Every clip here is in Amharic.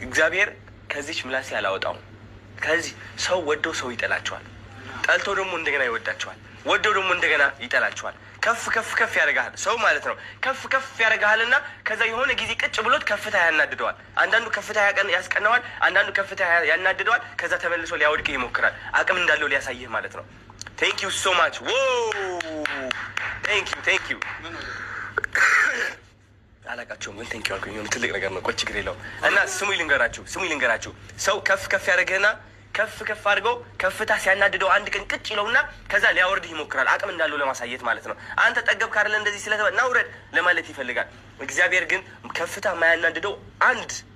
እግዚአብሔር ከዚች ምላሴ አላወጣው። ከዚህ ሰው ወዶ ሰው ይጠላቸዋል፣ ጠልቶ ደግሞ እንደገና ይወዳቸዋል፣ ወዶ ደግሞ እንደገና ይጠላቸዋል። ከፍ ከፍ ከፍ ያደርጋል ሰው ማለት ነው። ከፍ ከፍ ያደርጋልና ከዛ የሆነ ጊዜ ቅጭ ብሎት ከፍታ ያናድደዋል። አንዳንዱ ከፍታ ያስቀናዋል፣ አንዳንዱ ከፍታ ያናድደዋል። ከዛ ተመልሶ ሊያወድቅህ ይሞክራል፣ አቅም እንዳለው ሊያሳይህ ማለት ነው። ቴንክ ዩ ሶ ማች ቴንክ ዩ አላቃቸውም ግን ቴንክ ዩ አልኩኝ። የሆነ ትልቅ ነገር ነው። ቆይ ችግር የለውም። እና ስሙኝ ልንገራችሁ ሰው ከፍ ከፍ ያደርግህና ከፍ ከፍ አድርገው ከፍታ ሲያናድደው አንድ ቀን ቅጭ ይለውና ከዛ ሊያወርድህ ይሞክራል፣ አቅም እንዳለው ለማሳየት ማለት ነው። አንተ ጠገብክ አይደለ እንደዚህ ስለተባለ ና ውረድ ለማለት ይፈልጋል። እግዚአብሔር ግን ከፍታ ማያናድደው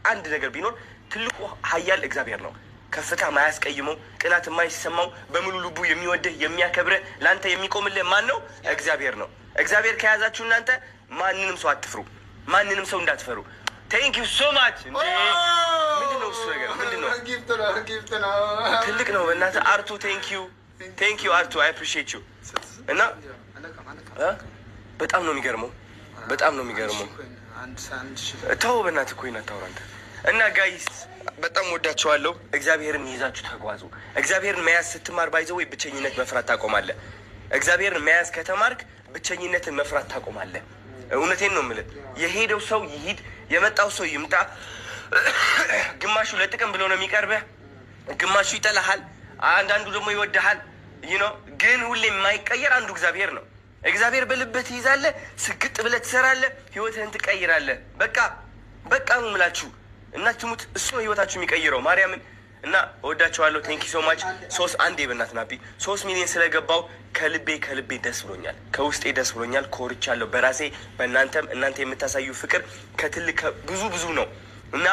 አንድ ነገር ቢኖር ትልቁ ኃያል እግዚአብሔር ነው። ከፍታ ማያስቀይመው፣ ቅናት የማይሰማው፣ በሙሉ ልቡ የሚወድህ የሚያከብርህ፣ ለአንተ የሚቆምልህ ማን ነው? እግዚአብሔር ነው። እግዚአብሔር ከያዛችሁ እናንተ ማንንም ሰው አትፍሩ፣ ማንንም ሰው እንዳትፈሩ። ቴንክ ዩ ሶ ማች። ምንድን ነው እሱ ነገር? ምንድን ነው? ትልቅ ነው በእናትህ አርቱ። ቴንክ ዩ አርቱ። አይ አፕሪሺየት ዩ። እና በጣም ነው የሚገርመው፣ ተው በእናትህ ኮይን አታውራ አንተ። እና ጋይስ በጣም ወዳቸዋለሁ። እግዚአብሔርን ይዛችሁ ተጓዙ። እግዚአብሔርን መያዝ ስትማር ባይዘው ወይ ብቸኝነት መፍራት ታቆማለህ። እግዚአብሔርን መያዝ ከተማርክ ብቸኝነትን መፍራት ታቆማለህ። እውነቴን ነው የምልህ። የሄደው ሰው ይሂድ፣ የመጣው ሰው ይምጣ። ግማሹ ለጥቅም ብሎ ነው የሚቀርበህ፣ ግማሹ ይጠላሃል፣ አንዳንዱ ደግሞ ይወድሃል። ግን ሁሌ የማይቀየር አንዱ እግዚአብሔር ነው። እግዚአብሔር በልብህ ትይዛለህ፣ ስግጥ ብለህ ትሰራለህ፣ ህይወትህን ትቀይራለህ። በቃ ነው የምላችሁ። እና ትሙት እሱ ነው ህይወታችሁ የሚቀይረው ማርያምን። እና እወዳቸዋለሁ። ቴንኪ ሶ ማች። 3 ሚሊዮን ስለገባው ከልቤ ደስ ብሎኛል፣ ከውስጤ ደስ ብሎኛል። ኮርቻለሁ በራሴ በእናንተም። እናንተ የምታሳዩ ፍቅር ከትልቅ ብዙ ነው እና